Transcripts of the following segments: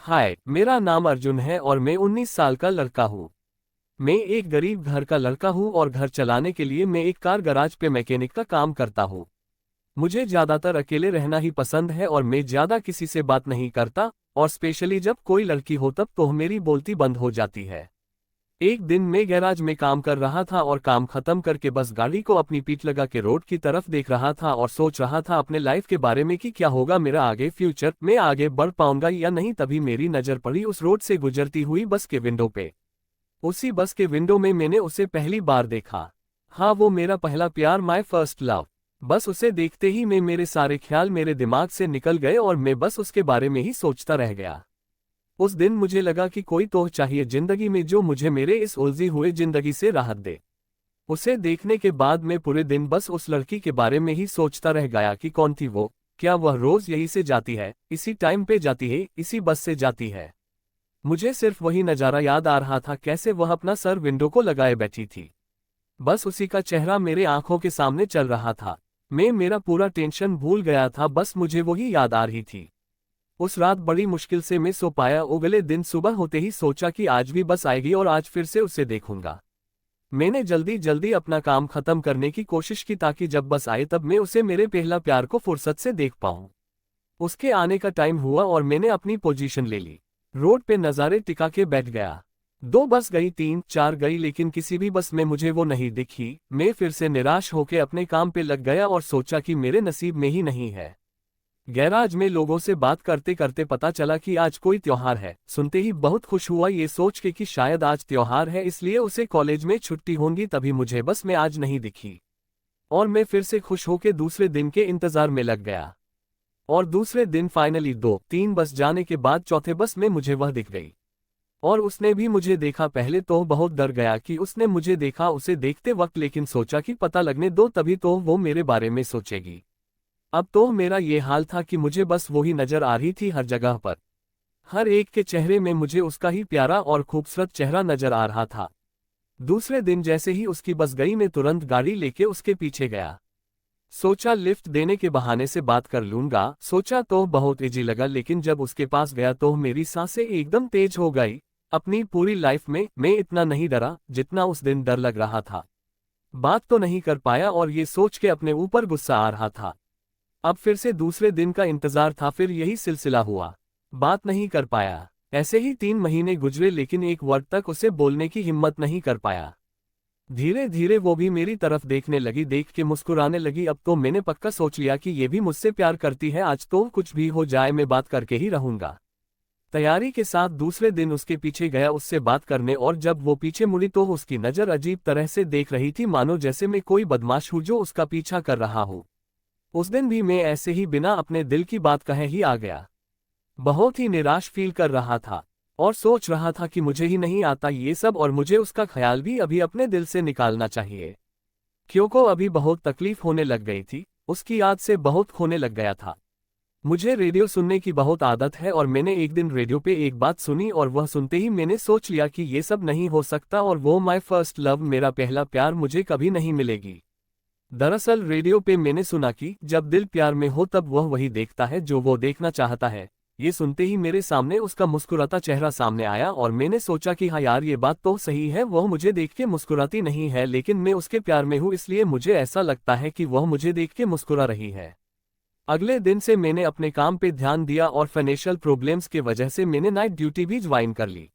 हाय, मेरा नाम अर्जुन है और मैं 19 साल का लड़का हूँ। मैं एक गरीब घर का लड़का हूँ और घर चलाने के लिए मैं एक कार गराज पे मैकेनिक का काम करता हूँ। मुझे ज्यादातर अकेले रहना ही पसंद है और मैं ज्यादा किसी से बात नहीं करता, और स्पेशली जब कोई लड़की हो तब तो मेरी बोलती बंद हो जाती है। एक दिन मैं गैराज में काम कर रहा था और काम खत्म करके बस गाड़ी को अपनी पीठ लगा के रोड की तरफ देख रहा था और सोच रहा था अपने लाइफ के बारे में कि क्या होगा मेरा आगे फ्यूचर, मैं आगे बढ़ पाऊंगा या नहीं। तभी मेरी नजर पड़ी उस रोड से गुजरती हुई बस के विंडो पे। उसी बस के विंडो में मैंने उसे पहली बार देखा। हाँ, वो मेरा पहला प्यार, माय फर्स्ट लव। बस उसे देखते ही मेरे सारे ख्याल मेरे दिमाग से निकल गए और मैं बस उसके बारे में ही सोचता रह गया। उस दिन मुझे लगा कि कोई तो चाहिए जिंदगी में जो मुझे मेरे इस उलझी हुए जिंदगी से राहत दे। उसे देखने के बाद मैं पूरे दिन बस उस लड़की के बारे में ही सोचता रह गया कि कौन थी वो, क्या वह रोज यहीं से जाती है, इसी टाइम पे जाती है, इसी बस से जाती है। मुझे सिर्फ वही नज़ारा याद आ रहा था, कैसे वह अपना सर विंडो को लगाए बैठी थी। बस उसी का चेहरा मेरे आंखों के सामने चल रहा था। मैं मेरा पूरा टेंशन भूल गया था, बस मुझे वही याद आ रही थी। उस रात बड़ी मुश्किल से मैं सो पाया। अगले दिन सुबह होते ही सोचा कि आज भी बस आएगी और आज फिर से उसे देखूंगा। मैंने जल्दी जल्दी अपना काम खत्म करने की कोशिश की ताकि जब बस आए तब मैं उसे मेरे पहला प्यार को फुर्सत से देख पाऊं। उसके आने का टाइम हुआ और मैंने अपनी पोजीशन ले ली। रोड पे नज़ारे टिका के बैठ गया। दो बस गई, तीन चार गई, लेकिन किसी भी बस में मुझे वो नहीं दिखी। मैं फिर से निराश होकर अपने काम पे लग गया और सोचा कि मेरे नसीब में ही नहीं है। गैराज में लोगों से बात करते करते पता चला कि आज कोई त्योहार है। सुनते ही बहुत खुश हुआ ये सोच के कि शायद आज त्योहार है, इसलिए उसे कॉलेज में छुट्टी होगी। तभी मुझे बस में आज नहीं दिखी और मैं फिर से खुश होकर दूसरे दिन के इंतजार में लग गया। और दूसरे दिन फाइनली 2-3 बस जाने के बाद चौथे बस में मुझे वह दिख गई और उसने भी मुझे देखा। पहले तो बहुत डर गया कि उसने मुझे देखा उसे देखते वक्त, लेकिन सोचा कि पता लगने दो, तभी तो वो मेरे बारे में सोचेगी। अब तो मेरा ये हाल था कि मुझे बस वही नजर आ रही थी हर जगह पर। हर एक के चेहरे में मुझे उसका ही प्यारा और खूबसूरत चेहरा नजर आ रहा था। दूसरे दिन जैसे ही उसकी बस गई मैं तुरंत गाड़ी लेके उसके पीछे गया। सोचा लिफ्ट देने के बहाने से बात कर लूंगा। सोचा तो बहुत इजी लगा, लेकिन जब उसके पास गया तो मेरी सांसें एकदम तेज हो गई। अपनी पूरी लाइफ में मैं इतना नहीं डरा जितना उस दिन डर लग रहा था। बात तो नहीं कर पाया और ये सोच के अपने ऊपर गुस्सा आ रहा था। अब फिर से दूसरे दिन का इंतजार था, फिर यही सिलसिला हुआ। बात नहीं कर पाया। ऐसे ही 3 महीने गुजरे, लेकिन एक वर्ड तक उसे बोलने की हिम्मत नहीं कर पाया। धीरे धीरे वो भी मेरी तरफ देखने लगी, देख के मुस्कुराने लगी। अब तो मैंने पक्का सोच लिया कि ये भी मुझसे प्यार करती है। आज तो कुछ भी हो जाए मैं बात करके ही रहूंगा। तैयारी के साथ दूसरे दिन उसके पीछे गया उससे बात करने, और जब वो पीछे मुड़ी तो उसकी नज़र अजीब तरह से देख रही थी, मानो जैसे मैं कोई बदमाश हूँ जो उसका पीछा कर रहा हूँ। उस दिन भी मैं ऐसे ही बिना अपने दिल की बात कहे ही आ गया। बहुत ही निराश फील कर रहा था और सोच रहा था कि मुझे ही नहीं आता ये सब, और मुझे उसका ख्याल भी अभी अपने दिल से निकालना चाहिए, क्योंकि अभी बहुत तकलीफ होने लग गई थी। उसकी याद से बहुत खोने लग गया था। मुझे रेडियो सुनने की बहुत आदत है और मैंने एक दिन रेडियो पे एक बात सुनी और वह सुनते ही मैंने सोच लिया कि ये सब नहीं हो सकता और वो माय फर्स्ट लव, मेरा पहला प्यार, मुझे कभी नहीं मिलेगी। दरअसल रेडियो पे मैंने सुना कि जब दिल प्यार में हो तब वह वही देखता है जो वो देखना चाहता है। ये सुनते ही मेरे सामने उसका मुस्कुराता चेहरा सामने आया और मैंने सोचा कि हाँ यार, ये बात तो सही है, वह मुझे देख के मुस्कुराती नहीं है, लेकिन मैं उसके प्यार में हूँ, इसलिए मुझे ऐसा लगता है कि वह मुझे देख के मुस्कुरा रही है। अगले दिन से मैंने अपने काम पे ध्यान दिया और फाइनेंशियल प्रॉब्लम्स के वजह से मैंने नाइट ड्यूटी भी ज्वाइन कर ली।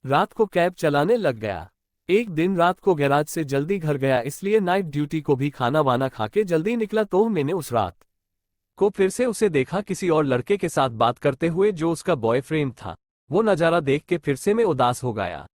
रात को कैब चलाने लग गया। एक दिन रात को गैराज से जल्दी घर गया, इसलिए नाइट ड्यूटी को भी खाना वाना खा के जल्दी निकला। तो मैंने उस रात को फिर से उसे देखा किसी और लड़के के साथ बात करते हुए जो उसका बॉयफ्रेंड था। वो नज़ारा देख के फिर से मैं उदास हो गया।